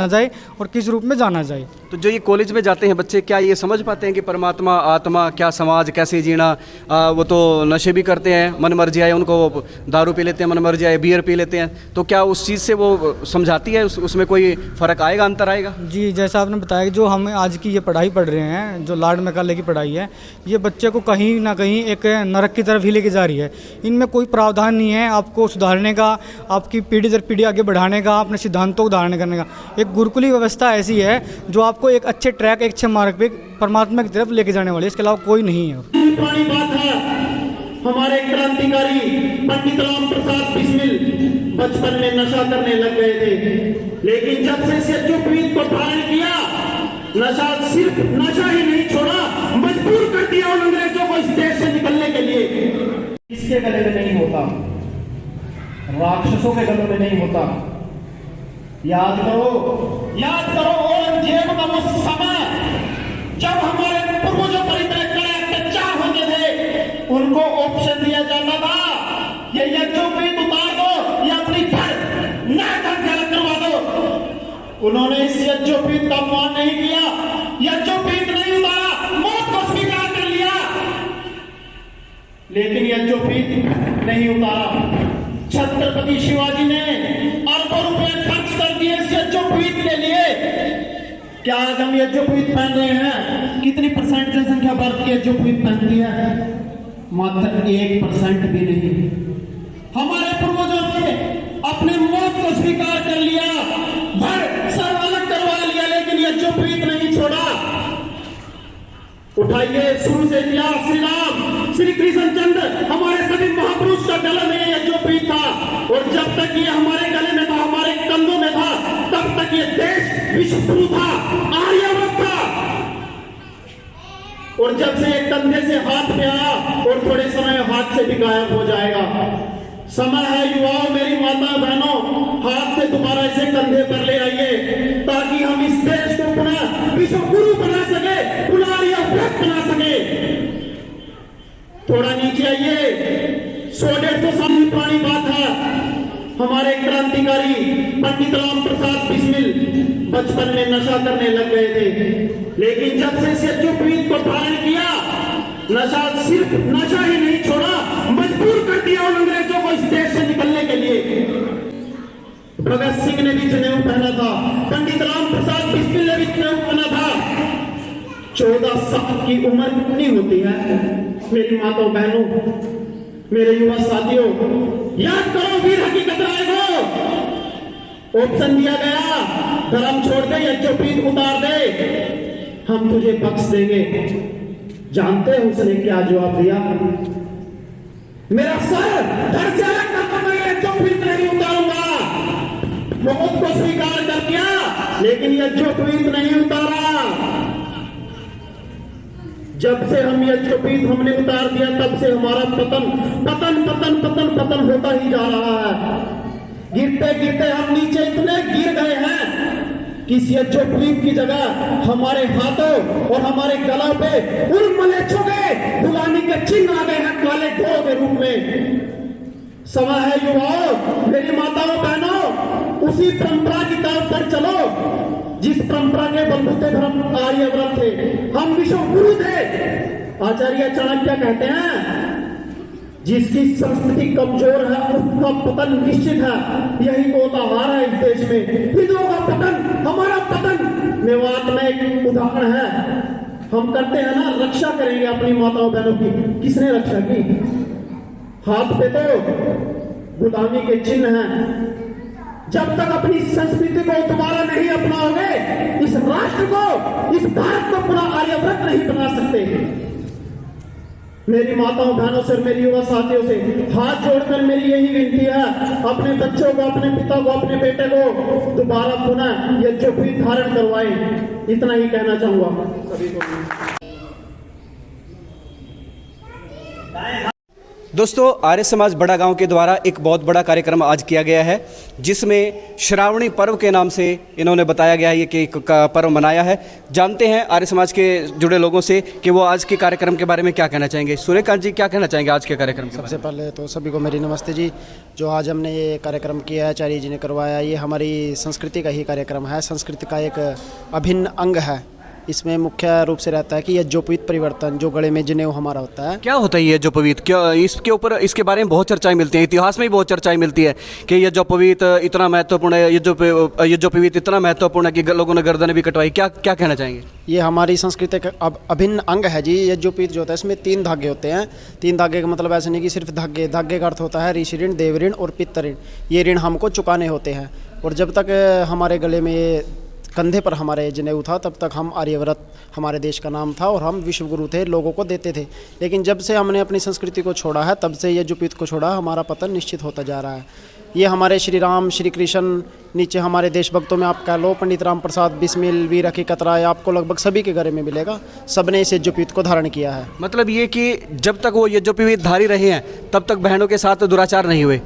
जाए और किस रूप में जाना जाए। तो जो ये कॉलेज में जाते हैं बच्चे, क्या ये समझ पाते हैं कि परमात्मा, आत्मा क्या, समाज कैसे जीना? वो तो नशे भी करते हैं, मन मर्जी आए उनको, दारू पी लेते हैं, मन मर्जी आए बियर पी लेते हैं, तो क्या उस चीज़ से वो समझाती है, उसमें कोई फ़र्क आएगा, अंतर आएगा? जी, जैसा आपने बताया कि जो हम आज की ये पढ़ाई पढ़ रहे हैं, जो लाड मैकाले की पढ़ाई है, ये बच्चे को कहीं ना कहीं एक नरक की तरफ ही लेके जा रही है। इनमें कोई प्रावधान नहीं है आपको सुधारने का, आपकी पीढ़ी दर पीढ़ी आगे बढ़ाने का, अपने सिद्धांतों को धारण करने का। एक गुरुकुली व्यवस्था ऐसी है जो आपको एक अच्छे ट्रैक, एक अच्छे मार्ग पे परमात्मा की तरफ लेके जाने वाली है, इसके अलावा कोई नहीं है। पुरानी बात है, हमारे क्रांतिकारी पंडित राम प्रसाद बिस्मिल बचपन में नशा करने लग गए थे, लेकिन जब से सत्यपीठ को धारण किया, नशा सिर्फ नशा ही नहीं छोड़ा, मजबूर कर दिया उन अंग्रेजों को इस देश से निकलने के लिए। इसके गले में नहीं होता, राक्षसों के गलों में नहीं होता। याद करो औरंगजेब का वो समय जब हमारे पूर्वजों पर इतने कड़े अत्याचार होते थे, उनको ऑप्शन दिया जाता था, ये यज्ञोपवीत उतार दो या अपनी धड़ नाक अलग करवा दो। उन्होंने इस यज्ञोपवीत का अपमान नहीं किया, यज्ञोपवीत नहीं उतारा, मौत को स्वीकार कर लिया, लेकिन यज्ञोपवीत नहीं उतारा। छत्रपति शिवाजी ने अरबों रुपए खर्च कर दिए इस यज्ञोपवीत के लिए। क्या आज हम यज्ञोपवीत पहन रहे हैं? कितनी परसेंट जनसंख्या भारत की यज्ञोपवीत पहनती है? मात्र 1% भी नहीं। हमारे पूर्वजों ने अपने मौत को स्वीकार कर लिया, भर सर अलग करवा लिया, लेकिन यज्ञोपवीत नहीं छोड़ा। उठाइए शुरू से इतिहास, श्री राम, श्री कृष्णचंद्र, हमारे सभी महापुरुष का गले में यज्ञोपवीत था, और जब तक ये हमारे गले में था, हमारे कंधों में था, तब तक ये देश विश्व था, आर्यव्रत था। और जब से एक कंधे से हाथ पे आया और थोड़े समय हाथ से भी गायब हो जाएगा। समय है युवाओं, मेरी माता बहनों, हाथ से दोबारा इसे कंधे पर ले आइए, ताकि हम इस देश को पुनः विश्व गुरु बना सके, पुनः आर्यव्रत बना सके। थोड़ा नीचे आइए। 100-150 साल की पुरानी बात है, हमारे क्रांतिकारी पंडित राम प्रसाद बिस्मिल बचपन में नशा करने लग गए थे, लेकिन जब से सत्यपीठ को धारण किया, नशा सिर्फ नशा ही नहीं छोड़ा, मजबूर कर दिया उन अंग्रेजों को इस देश से निकलने के लिए। भगत सिंह ने भी जनेऊ पहना था, पंडित राम प्रसाद बिस्मिल ने भी जनेऊ पहना था। 14 साल की उम्र कितनी होती है मेरी माताओं बहनों, मेरे युवा साथियों? याद करो वीर हकीकत राय को। ऑप्शन दिया गया, धर्म छोड़ दे, यज्ञोपवीत उतार दे, हम तुझे बख्श देंगे। जानते हैं उसने क्या जवाब दिया? मेरा सर धड़ से अलग करके मैं यज्ञोपवीत नहीं उतारूंगा। मौत को स्वीकार कर दिया, लेकिन यज्ञोपवीत नहीं उतारा। जब से हम यज्ञोपवीत हमने उतार दिया, तब से हमारा पतन पतन पतन पतन पतन होता ही जा रहा है। गिरते गिरते हम नीचे इतने गिर गए हैं कि इस यज्ञोपवीत की जगह हमारे हाथों और हमारे गलों पे उन मलेच्छों के गुलामी के चिन्ह आ गए हैं, काले ढोल के रूप में। समय है युवाओं, मेरी माताओं बहनों, उसी परंपरा की तरफ पर चलो जिस परंपरा के बलबूते पर हम आर्यव्रत थे, हम विश्व गुरु थे। आचार्य चाणक्य कहते हैं, जिसकी संस्कृति कमजोर है उसका पतन निश्चित है। यही तो उदाहरण है इस देश में, हिंदुओं का पतन, हमारा पतन। मेवात में एक उदाहरण है, हम करते हैं ना, रक्षा करेंगे अपनी माताओं बहनों की, किसने रक्षा की? हाथ पे तो गुलामी के चिन्ह हैं। जब तक अपनी संस्कृति को दोबारा नहीं अपनाओगे, इस राष्ट्र को, इस भारत को पुनः आर्यव्रत नहीं बना सकते। मेरी माताओं बहनों से, मेरी युवा साथियों से हाथ जोड़कर मेरी यही विनती है, अपने बच्चों को, अपने पिता को, अपने बेटे को दोबारा पुनः यज्ञोपवीत धारण करवाएं। इतना ही कहना चाहूंगा सभी को। दोस्तों, आर्य समाज बड़ा गांव के द्वारा एक बहुत बड़ा कार्यक्रम आज किया गया है, जिसमें श्रावणी पर्व के नाम से इन्होंने बताया गया है ये कि एक पर्व मनाया है। जानते हैं आर्य समाज के जुड़े लोगों से कि वो आज के कार्यक्रम के बारे में क्या कहना चाहेंगे। सूर्यकांत जी, क्या कहना चाहेंगे आज के कार्यक्रम के सबसे पहले तो सभी को मेरी नमस्ते जी। जो आज हमने ये कार्यक्रम किया है, आचार्य जी ने करवाया, ये हमारी संस्कृति का ही कार्यक्रम है, संस्कृति का एक अभिन्न अंग है। इसमें मुख्य रूप से रहता है कि यज्ञोपवीत परिवर्तन, जो गले में जनेऊ हमारा होता है। क्या होता है ये यज्ञोपवीत? क्या इसके ऊपर, इसके बारे में बहुत चर्चाएं मिलती हैं, इतिहास में भी बहुत चर्चाएं मिलती है कि यज्ञोपवीत इतना महत्वपूर्ण है, यज्ञोपवीत इतना महत्वपूर्ण है कि लोगों ने गर्दनें भी कटवाई। क्या क्या कहना चाहेंगे? ये हमारी संस्कृति का अभिन्न अंग है जी। यज्ञोपवीत जो होता है, इसमें 3 धागे होते हैं। 3 धागे का मतलब ऐसा नहीं कि सिर्फ धागे, धागे का अर्थ होता है ऋषि ऋण, देव ऋण और पितृ ऋण। ये ऋण हमको चुकाने होते हैं, और जब तक हमारे गले में, कंधे पर हमारे जनेऊ था, तब तक हम आर्यव्रत हमारे देश का नाम था और हम विश्वगुरु थे, लोगों को देते थे। लेकिन जब से हमने अपनी संस्कृति को छोड़ा है, तब से यज्ञोपवीत को छोड़ा, हमारा पतन निश्चित होता जा रहा है। ये हमारे श्री राम, श्री कृष्ण, नीचे हमारे देशभक्तों में आप कह लो पंडित राम प्रसाद बिस्मिल, वीर अकीकत राय, आपको लगभग सभी के घरे में मिलेगा। सबने इस यज्ञोपवीत को धारण किया है। मतलब ये कि जब तक वो यज्ञोपवीत धारी रहे हैं, तब तक बहनों के साथ दुराचार नहीं हुए।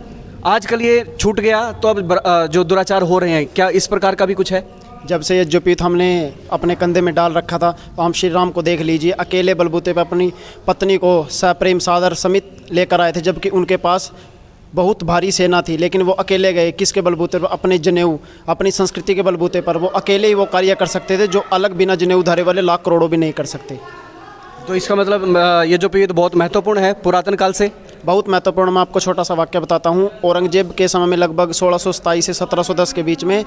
आजकल ये छूट गया, तो अब जो दुराचार हो रहे हैं, क्या इस प्रकार का भी कुछ है? जब से यज्ञोपवीत हमने अपने कंधे में डाल रखा था, तो हम श्री राम को देख लीजिए, अकेले बलबूते पर अपनी पत्नी को सप्रेम सादर समित लेकर आए थे, जबकि उनके पास बहुत भारी सेना थी, लेकिन वो अकेले गए। किसके बलबूते पर? अपने जनेऊ, अपनी संस्कृति के बलबूते पर। वो अकेले ही वो कार्य कर सकते थे, जो अलग बिना जनेऊ धारे वाले लाख करोड़ों भी नहीं कर सकते। तो इसका मतलब यज्ञोपवीत बहुत महत्वपूर्ण है पुरातन काल से। बहुत महत्वपूर्ण। मैं आपको छोटा सा वाक्य बताता हूँ। औरंगजेब के समय में लगभग 1627 से 1710 के बीच में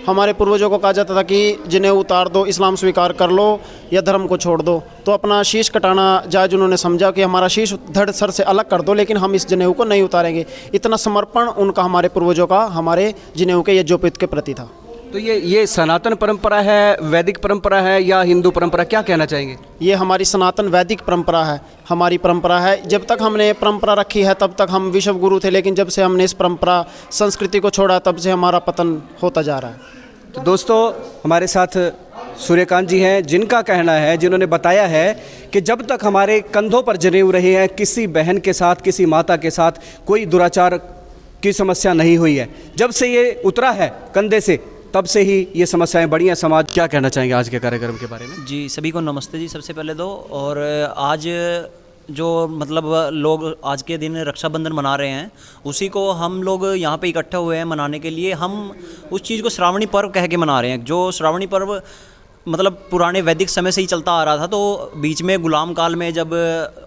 हमारे पूर्वजों को कहा जाता था कि जनेऊ उतार दो, इस्लाम स्वीकार कर लो या धर्म को छोड़ दो। तो अपना शीश कटाना जायज उन्होंने समझा कि हमारा शीश धड़ सर से अलग कर दो, लेकिन हम इस जनेऊ को नहीं उतारेंगे। इतना समर्पण उनका, हमारे पूर्वजों का, हमारे जनेऊ के यज्ञोपवीत के प्रति था। तो ये सनातन परंपरा है, वैदिक परंपरा है या हिंदू परंपरा, क्या कहना चाहेंगे? ये हमारी सनातन वैदिक परंपरा है, हमारी परंपरा है। जब तक हमने परंपरा रखी है, तब तक हम विश्व गुरु थे, लेकिन जब से हमने इस परंपरा संस्कृति को छोड़ा, तब से हमारा पतन होता जा रहा है। तो दोस्तों, हमारे साथ सूर्यकांत जी हैं, जिनका कहना है, जिन्होंने बताया है कि जब तक हमारे कंधों पर जनेऊ रहे हैं, किसी बहन के साथ, किसी माता के साथ कोई दुराचार की समस्या नहीं हुई है। जब से ये उतरा है कंधे से, तब से ही ये समस्याएं बढ़ी हैं। समाज, क्या कहना चाहेंगे आज के कार्यक्रम के बारे में? जी, सभी को नमस्ते जी सबसे पहले तो। और आज जो मतलब लोग आज के दिन रक्षाबंधन मना रहे हैं, उसी को हम लोग यहाँ पे इकट्ठे हुए हैं मनाने के लिए। हम उस चीज़ को श्रावणी पर्व कह के मना रहे हैं। जो श्रावणी पर्व मतलब पुराने वैदिक समय से ही चलता आ रहा था। तो बीच में गुलाम काल में जब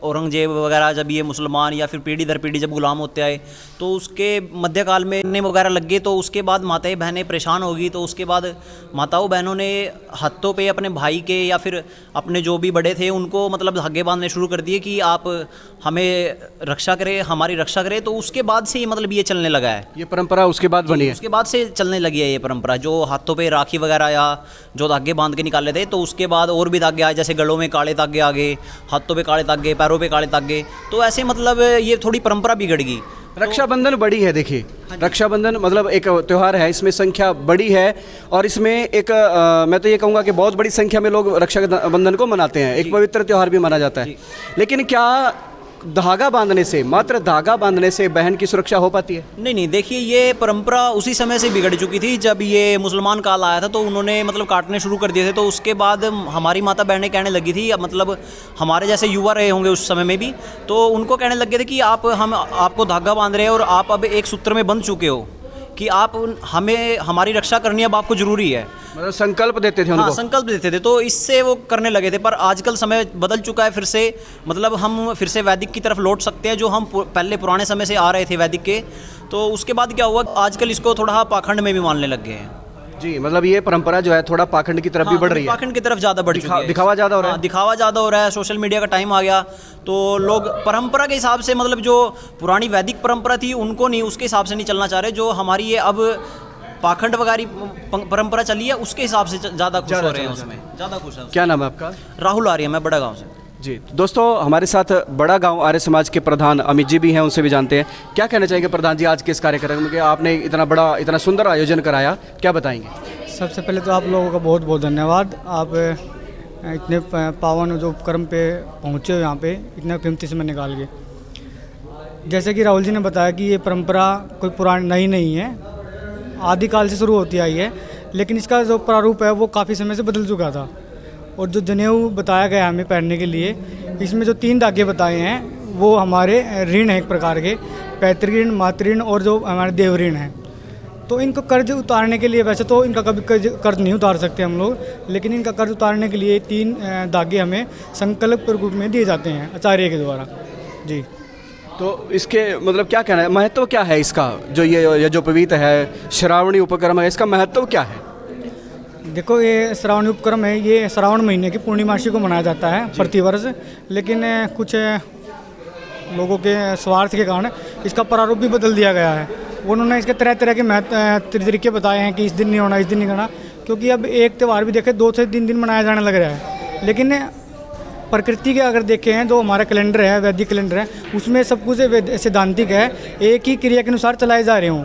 औरंगजेब वगैरह, जब ये मुसलमान या फिर पीढ़ी दर पीढ़ी जब गुलाम होते आए, तो उसके मध्यकाल में ने वगैरह लग गए। तो उसके बाद माताएं बहनें परेशान होगी, तो उसके बाद माताओं बहनों ने हाथों पे अपने भाई के या फिर अपने जो भी बड़े थे उनको मतलब धागे बांधने शुरू कर दिए कि आप हमें रक्षा करें, हमारी रक्षा करें। तो उसके बाद से मतलब ये चलने लगा है, ये परंपरा उसके बाद बनी है। उसके बाद से चलने लगी है ये परंपरा। जो हाथों पे राखी वगैरह या जो धागे बांध के निकाले थे, तो उसके बाद और भी धागे आए, जैसे गलों में काले धागे आ गए, हाथों पे काले धागे, पैरों पे काले धागे। तो ऐसे मतलब ये थोड़ी परंपरा बिगड़ गई। रक्षाबंधन बड़ी है, देखिए रक्षाबंधन मतलब एक त्यौहार है, इसमें संख्या बड़ी है और इसमें एक मैं तो ये कहूँगा कि बहुत बड़ी संख्या में लोग रक्षाबंधन को मनाते हैं। एक पवित्र त्यौहार भी माना जाता है। लेकिन क्या धागा बांधने से, मात्र धागा बांधने से बहन की सुरक्षा हो पाती है? नहीं नहीं, देखिए ये परंपरा उसी समय से बिगड़ चुकी थी। जब ये मुसलमान काल आया था, तो उन्होंने मतलब काटने शुरू कर दिए थे। तो उसके बाद हमारी माता बहनें कहने लगी थी, मतलब हमारे जैसे युवा रहे होंगे उस समय में भी, तो उनको कहने लगे थे कि हम आपको धागा बांध रहे हैं और आप अब एक सूत्र में बंध चुके हो कि आप हमें, हमारी रक्षा करनी अब आपको ज़रूरी है। मतलब संकल्प देते थे उनको। हाँ, संकल्प देते थे। तो इससे वो करने लगे थे। पर आजकल समय बदल चुका है फिर से, मतलब हम फिर से वैदिक की तरफ लौट सकते हैं, जो हम पहले पुराने समय से आ रहे थे वैदिक के। तो उसके बाद क्या हुआ, आजकल इसको थोड़ा पाखंड में भी मानने लग गए हैं। जी, मतलब ये परंपरा जो है थोड़ा पाखंड की तरफ भी बढ़ रही है। पाखंड की तरफ ज़्यादा बढ़ चुकी है। दिखावा ज़्यादा हो रहा है। दिखावा ज़्यादा हो रहा है। सोशल मीडिया का टाइम आ गया, तो लोग परंपरा के हिसाब से, मतलब जो पुरानी वैदिक परंपरा थी उनको नहीं, उसके हिसाब से नहीं चलना चाह रहे। जो हमारी ये अब पाखंड वगैरह परंपरा चली है, उसके हिसाब से ज़्यादा खुश हो रहे हैं, उसमें ज़्यादा खुश है। क्या नाम है आपका? राहुल आर्य, मैं बड़ा गाँव से। जी दोस्तों, हमारे साथ बड़ा गांव आर्य समाज के प्रधान अमित जी भी हैं, उनसे भी जानते हैं। क्या कहना चाहेंगे प्रधान जी आज के इस कार्यक्रम में? आपने इतना बड़ा, इतना सुंदर आयोजन कराया, क्या बताएंगे? सबसे पहले तो आप लोगों का बहुत बहुत धन्यवाद। आप इतने पावन जो उपक्रम पे पहुँचे हो, यहाँ पे इतना कीमती समय निकाल के। जैसे कि राहुल जी ने बताया कि ये परंपरा कोई पुरानी नई नहीं है, आदिकाल से शुरू होती आई है, लेकिन इसका जो प्रारूप है वो काफ़ी समय से बदल चुका था। और जो जनेऊ बताया गया हमें पहनने के लिए, इसमें जो 3 धागे बताए हैं वो हमारे ऋण हैं, एक प्रकार के पैतृक ऋण, मातृ ऋण और जो हमारे देव ऋण हैं। तो इनको कर्ज उतारने के लिए, वैसे तो इनका कभी कर्ज नहीं उतार सकते हम लोग, लेकिन इनका कर्ज उतारने के लिए 3 धागे हमें संकल्प के रूप में दिए जाते हैं आचार्य के द्वारा। जी। तो इसके मतलब क्या कहना है, महत्व क्या है इसका, जो ये जो पवित्र है श्रावणी उपक्रम है, इसका महत्व क्या है? देखो, ये श्रावणी उपक्रम है, ये श्रावण महीने की पूर्णिमासी को मनाया जाता है प्रतिवर्ष, लेकिन कुछ लोगों के स्वार्थ के कारण इसका प्रारूप भी बदल दिया गया है। उन्होंने इसके तरह तरह के तरीके बताए हैं कि इस दिन नहीं होना, इस दिन नहीं करना, क्योंकि अब एक त्यौहार भी देखें 2 से 3 दिन मनाया जाने लग रहा है। लेकिन प्रकृति के अगर देखें हैं, जो हमारा कैलेंडर है, वैदिक कैलेंडर है, उसमें सब कुछ सैद्धांतिक है, एक ही क्रिया के अनुसार चलाए जा रहे हों।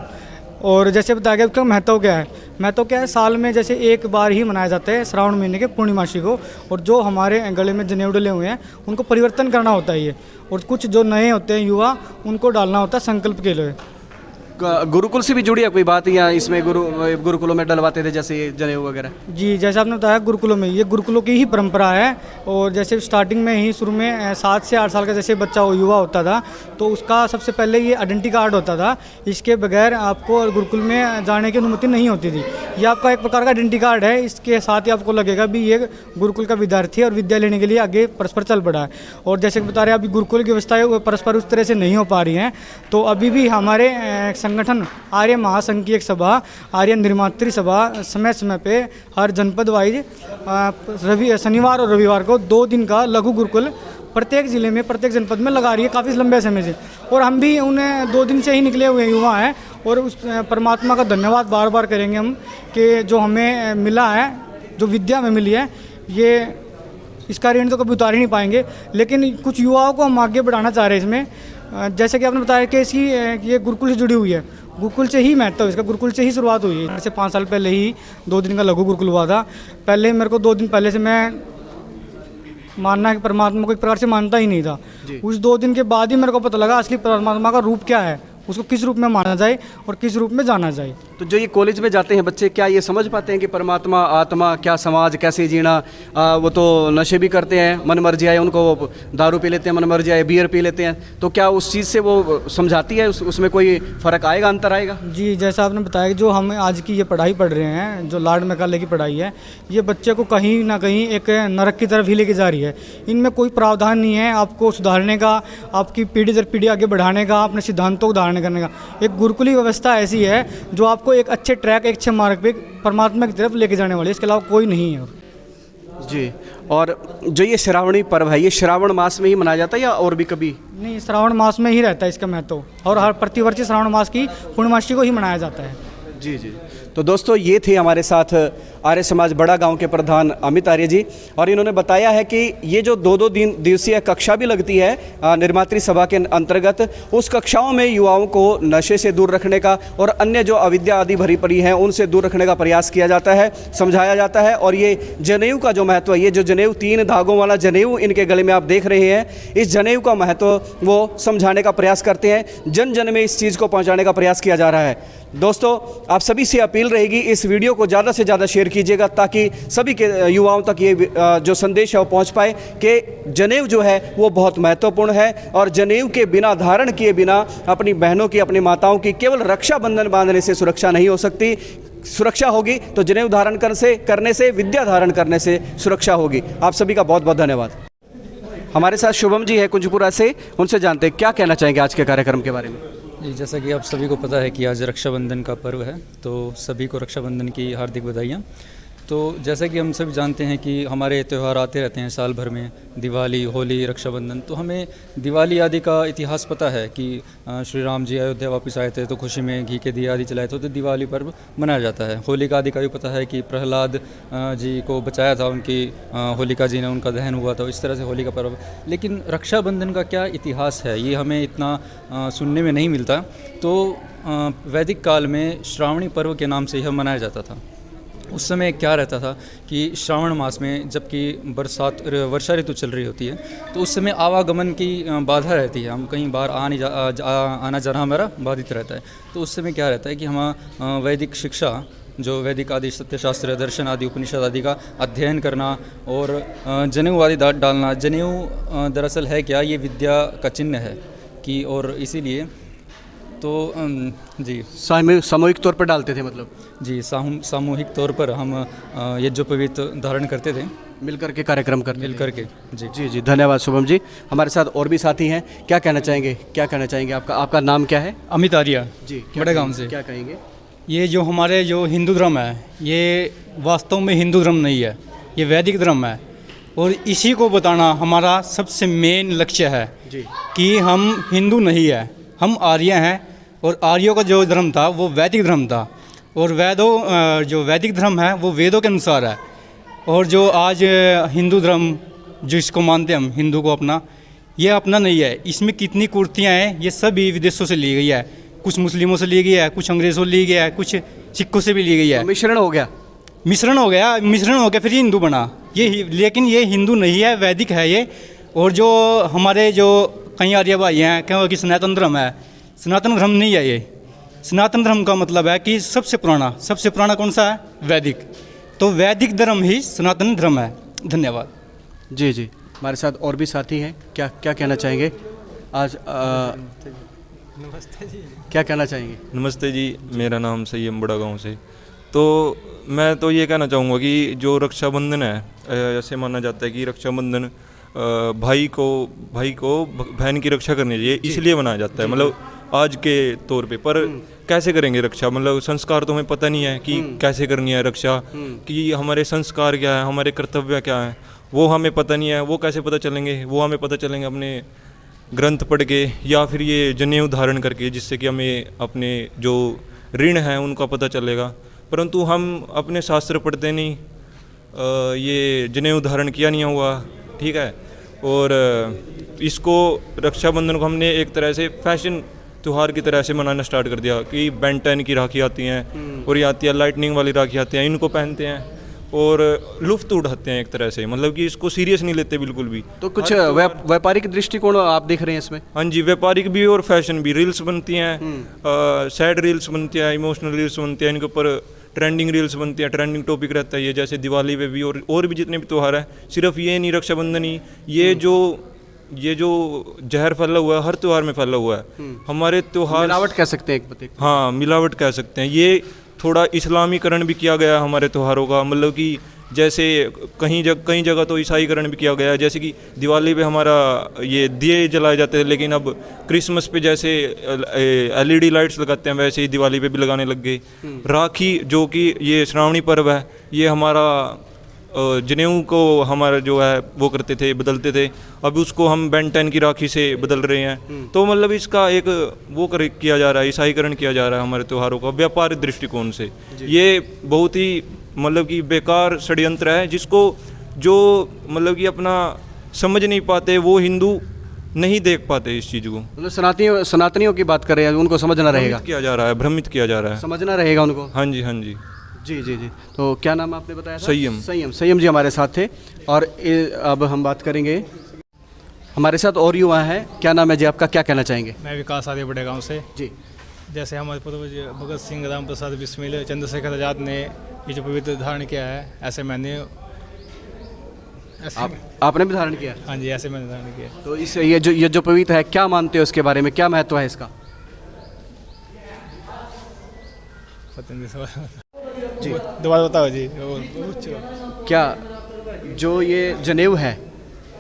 और जैसे बताया गया उसका महत्व क्या है, महत्व क्या है, साल में जैसे एक बार ही मनाया जाता है श्रावण महीने के पूर्णिमासी को। और जो हमारे गले में जनेऊ डले हुए हैं उनको परिवर्तन करना होता है ये, और कुछ जो नए होते हैं युवा, उनको डालना होता है संकल्प के लिए। गुरुकुल से भी जुड़ी है कोई बात, या इसमें गुरुकुलों में डलवाते थे जैसे ये जनेऊ वगैरह? जी, जैसे आपने बताया गुरुकुलों में, ये गुरुकुलों की ही परंपरा है। और जैसे स्टार्टिंग में ही शुरू में 7 से 8 साल का जैसे बच्चा युवा होता था, तो उसका सबसे पहले ये आइडेंटिटी कार्ड होता था। इसके बगैर आपको गुरुकुल में जाने की अनुमति नहीं होती थी। ये आपका एक प्रकार का आइडेंटिटी कार्ड है, इसके साथ ही आपको लगेगा भी ये गुरुकुल का विद्यार्थी है और विद्या लेने के लिए आगे परस्पर चल पड़ा है। और जैसे बता रहे हैं, अभी गुरुकुल की व्यवस्था है परस्पर उस तरह से नहीं हो पा रही हैं, तो अभी भी हमारे संगठन आर्य महासंघ की एक सभा, आर्य निर्मात्री सभा, समय समय पे हर जनपद वाइज शनिवार और रविवार को 2 दिन का लघु गुरुकुल प्रत्येक ज़िले में, प्रत्येक जनपद में लगा रही है काफ़ी लंबे समय से। और हम भी उन्हें 2 दिन से ही निकले हुए युवा हैं, और उस परमात्मा का धन्यवाद बार बार करेंगे हम कि जो हमें मिला है, जो विद्या में मिली है, ये इसका ऋण तो कभी उतार ही नहीं पाएंगे। लेकिन कुछ युवाओं को हम आगे बढ़ाना चाह रहे हैं इसमें। जैसे कि आपने बताया कि इसकी ये गुरुकुल से जुड़ी हुई है, गुरुकुल से ही महत्व, इसका गुरुकुल से ही शुरुआत हुई है। जैसे 5 साल पहले ही 2 दिन का लघु गुरुकुल हुआ था। पहले मेरे को 2 दिन पहले से मैं मानना है कि परमात्मा को एक प्रकार से मानता ही नहीं था। उस 2 दिन के बाद ही मेरे को पता लगा असली परमात्मा का रूप क्या है, उसको किस रूप में माना जाए और किस रूप में जाना जाए। तो जो ये कॉलेज में जाते हैं बच्चे, क्या ये समझ पाते हैं कि परमात्मा, आत्मा क्या, समाज कैसे जीना? वो तो नशे भी करते हैं, मन मर्जी आए उनको दारू पी लेते हैं, मन मर्जी आए बियर पी लेते हैं, तो क्या उस चीज़ से वो समझाती है, उसमें कोई फ़र्क आएगा, अंतर आएगा? जी, जैसा आपने बताया कि जो हम आज की ये पढ़ाई पढ़ रहे हैं, जो लाड मैकाले की पढ़ाई है, ये बच्चे को कहीं ना कहीं एक नरक की तरफ ही लेके जा रही है। इनमें कोई प्रावधान नहीं है आपको सुधारने का, आपकी पीढ़ी दर पीढ़ी आगे बढ़ाने का, अपने सिद्धांतों को धारण करने का। एक गुरुकुली व्यवस्था ऐसी है जो आपको एक अच्छे ट्रैक, एक अच्छे मार्ग पे परमात्मा की तरफ लेके जाने वाली है, इसके अलावा कोई नहीं है। जी। और जो ये श्रावणी पर्व है, ये श्रावण मास में ही मनाया जाता है या और भी कभी? नहीं, श्रावण मास में ही रहता है इसका महत्व, और हर प्रतिवर्ष श्रावण मास की पूर्णिमासी को ही मनाया जाता है। जी जी। तो दोस्तों, ये थे हमारे साथ आर्य समाज बड़ा गांव के प्रधान अमित आर्य जी, और इन्होंने बताया है कि ये जो 2-2 दिवसीय कक्षा भी लगती है निर्मात्री सभा के अंतर्गत, उस कक्षाओं में युवाओं को नशे से दूर रखने का और अन्य जो अविद्या आदि भरी पड़ी हैं उनसे दूर रखने का प्रयास किया जाता है, समझाया जाता है। और ये जनेऊ का जो महत्व है, ये जो जनेऊ 3 धागों वाला जनेऊ इनके गले में आप देख रहे हैं, इस जनेऊ का महत्व वो समझाने का प्रयास करते हैं, जन जन में इस चीज़ को पहुँचाने का प्रयास किया जा रहा है। दोस्तों, आप सभी से अपील रहेगी, इस वीडियो को ज़्यादा से ज़्यादा शेयर कीजिएगा ताकि सभी के युवाओं तक ये जो संदेश है वो पहुंच पाए कि जनेऊ जो है वो बहुत महत्वपूर्ण है, और जनेऊ के बिना, धारण किए बिना अपनी बहनों की, अपनी माताओं की केवल रक्षाबंधन बांधने से सुरक्षा नहीं हो सकती। सुरक्षा होगी तो जनेऊ धारण करने से, विद्या धारण करने से सुरक्षा होगी। आप सभी का बहुत बहुत धन्यवाद। हमारे साथ शुभम जी है कुंजपुरा से, उनसे जानते हैं क्या कहना चाहेंगे आज के कार्यक्रम के बारे में। जी, जैसा कि आप सभी को पता है कि आज रक्षाबंधन का पर्व है, तो सभी को रक्षाबंधन की हार्दिक बधाइयाँ। तो जैसा कि हम सभी जानते हैं कि हमारे त्यौहार आते रहते हैं साल भर में, दिवाली, होली, रक्षाबंधन। तो हमें दिवाली आदि का इतिहास पता है कि श्री राम जी अयोध्या वापस आए थे तो खुशी में घी के दिए आदि जलाए थे, तो दिवाली पर्व मनाया जाता है। होलिका आदि का भी पता है कि प्रहलाद जी को बचाया था, उनकी होलिका जी ने, उनका दहन हुआ था, इस तरह से होली का पर्व। लेकिन रक्षाबंधन का क्या इतिहास है, ये हमें इतना सुनने में नहीं मिलता। तो वैदिक काल में श्रावणी पर्व के नाम से यह मनाया जाता था। उस समय क्या रहता था कि श्रावण मास में जबकि वर्षा ऋतु चल रही होती है, तो उस समय आवागमन की बाधा रहती है, हम कहीं बाहर आना जाना हमारा बाधित रहता है। तो उस समय क्या रहता है कि हम वैदिक शिक्षा, जो वैदिक आदि सत्यशास्त्र, दर्शन आदि, उपनिषद आदि का अध्ययन करना और जनेऊ आदि डालना। जनेऊ दरअसल है क्या, ये विद्या का चिन्ह है कि, और इसीलिए तो जी सामूहिक तौर पर डालते थे, मतलब जी सामूहिक तौर पर हम यज्ञोपवीत धारण करते थे, मिलकर के कार्यक्रम करते थे। मिलकर के। जी जी जी, धन्यवाद शुभम जी। हमारे साथ और भी साथी हैं, क्या कहना चाहेंगे? आपका नाम क्या है? अमित आर्या जी, बड़े गांव से। क्या कहेंगे? ये जो हमारे जो हिंदू धर्म है, ये वास्तव में हिंदू धर्म नहीं है, ये वैदिक धर्म है, और इसी को बताना हमारा सबसे मेन लक्ष्य है जी। कि हम हिंदू नहीं है, हम आर्य हैं, और आर्यों का जो धर्म था वो वैदिक धर्म था, और जो वैदिक धर्म है वो वेदों के अनुसार है। और जो आज हिंदू धर्म जिसको मानते हैं हम हिंदू को अपना, ये अपना नहीं है। इसमें कितनी कुर्तियाँ हैं, ये सभी विदेशों से ली गई है, कुछ मुस्लिमों से ली गई है, कुछ अंग्रेज़ों से ली गई है, कुछ सिखों से भी ली गई है। तो मिश्रण हो गया फिर ये हिंदू बना, लेकिन ये हिंदू नहीं है, वैदिक है ये। और जो हमारे जो कई आर्य भाई हैं क्योंकि सनातन धर्म है, सनातन धर्म नहीं है ये। सनातन धर्म का मतलब है कि सबसे पुराना कौन सा है? वैदिक। तो वैदिक धर्म ही सनातन धर्म है। धन्यवाद। जी जी, हमारे साथ और भी साथी हैं, क्या कहना चाहेंगे आज? नमस्ते जी, क्या कहना चाहेंगे? नमस्ते जी, मेरा नाम सैयम बड़ा गांव से। तो मैं तो ये कहना चाहूँगा कि जो रक्षाबंधन है, ऐसे माना जाता है कि रक्षाबंधन भाई को बहन की रक्षा करनी चाहिए, इसलिए मनाया जाता है, मतलब आज के तौर पे। पर कैसे करेंगे रक्षा? मतलब संस्कार तो हमें पता नहीं है कि कैसे करनी है रक्षा, कि हमारे संस्कार क्या है, हमारे कर्तव्य क्या है, वो हमें पता नहीं है। वो कैसे पता चलेंगे? वो हमें पता चलेंगे अपने ग्रंथ पढ़ के, या फिर ये जनेऊ धारण करके, जिससे कि हमें अपने जो ऋण हैं उनका पता चलेगा। परंतु हम अपने शास्त्र पढ़ते नहीं, ये जनेऊ धारण किया नहीं हुआ, ठीक है। और इसको रक्षाबंधन को हमने एक तरह से फैशन त्यौहार की तरह से मनाना स्टार्ट कर दिया कि बेन 10 की राखी आती हैं, और ये आती है लाइटनिंग वाली राखी आती हैं, इनको पहनते हैं और लुफ्त उठाते हैं एक तरह से, मतलब कि इसको सीरियस नहीं लेते बिल्कुल भी। तो कुछ व्यापारिक दृष्टिकोण आप देख रहे हैं इसमें? हाँ जी, व्यापारिक भी और फैशन भी। रील्स बनती हैं, सैड रील्स बनती हैं, इमोशनल रील्स बनती हैं, इनके ऊपर ट्रेंडिंग रील्स बनती हैं, ट्रेंडिंग टॉपिक रहता है ये, जैसे दिवाली पे भी और भी जितने भी त्यौहार हैं। सिर्फ ये नहीं रक्षाबंधन ही, ये जो जहर फैला हुआ है हर त्यौहार में फैला हुआ है। हमारे त्यौहार मिलावट कह सकते हैं एक। हाँ, मिलावट कह सकते हैं। ये थोड़ा इस्लामीकरण भी किया गया हमारे त्योहारों का, मतलब कि जैसे कई जगह तो ईसाईकरण भी किया गया है। जैसे कि दिवाली पे हमारा ये दिए जलाए जाते थे, लेकिन अब क्रिसमस पे जैसे LED लाइट्स लगाते हैं, वैसे ही दिवाली पे भी लगाने लग गए। राखी, जो कि ये श्रावणी पर्व है, ये हमारा जनेऊ को हमारा जो है वो करते थे, बदलते थे, अब उसको हम बेन 10 की राखी से बदल रहे हैं। तो मतलब इसका एक वो किया जा रहा है, ईसाईकरण किया जा रहा है हमारे त्योहारों का व्यापारिक दृष्टिकोण से। ये बहुत ही मतलब कि बेकार षड्यंत्र है, जिसको जो मतलब कि अपना समझ नहीं पाते, वो हिंदू नहीं देख पाते इस चीज़ को। मतलब सनातनियों की बात कर रहे हैं, उनको समझना रहेगा, किया जा रहा है, भ्रमित किया जा रहा है, समझना रहेगा उनको। हाँ जी, हाँ जी जी जी जी। तो क्या नाम आपने बताया था? सय्यम जी हमारे साथ थे। और अब हम बात करेंगे, हमारे साथ और युवा हैं। क्या नाम है जी आपका, क्या कहना चाहेंगे? मैं विकास आर्य बड़े गांव से जी। जैसे हमारे पूर्वज भगत सिंह, राम प्रसाद बिस्मिल, चंद्रशेखर आज़ाद ने ये जो पवित्र धारण किया है, ऐसे मैंने आपने भी धारण किया? हाँ जी, ऐसे मैंने धारण किया। तो इस ये जो पवित्र है, क्या मानते हो इसके बारे में, क्या महत्व है इसका? जी दोबारा बताओ जी। क्या जो ये जनेऊ है,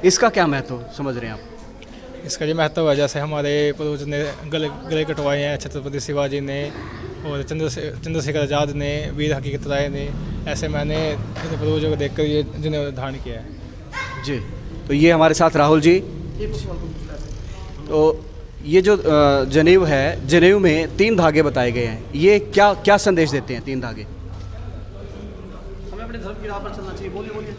इसका क्या महत्व समझ रहे हैं आप? इसका ये महत्व है, जैसे हमारे पूर्वज ने गले कटवाए हैं छत्रपति शिवाजी ने, और चंद्रशेखर आज़ाद ने, वीर हकीकत राय ने, ऐसे मैंने पूर्वजों को देखकर ये जनेऊ धारण किया है जी। तो ये हमारे साथ राहुल जी। तो ये जो जनेऊ है, जनेऊ में 3 धागे बताए गए हैं, ये क्या संदेश देते हैं 3 धागे? हमें अपने धर्म की राह पर चलना चाहिए। बोलिए।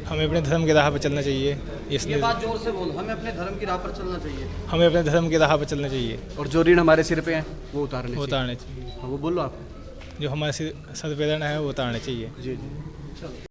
हमें अपने धर्म की राह पर चलना चाहिए, इसलिए बात जोर से बोलो। हमें अपने धर्म की राह पर चलना चाहिए। हमें अपने धर्म की राह पर चलना चाहिए। और जो ऋण हमारे सिर पे हैं वो उतारने चाहिए। हाँ, वो बोलो आप। जो हमारे सदपेरण है वो उतारने चाहिए। जी जी।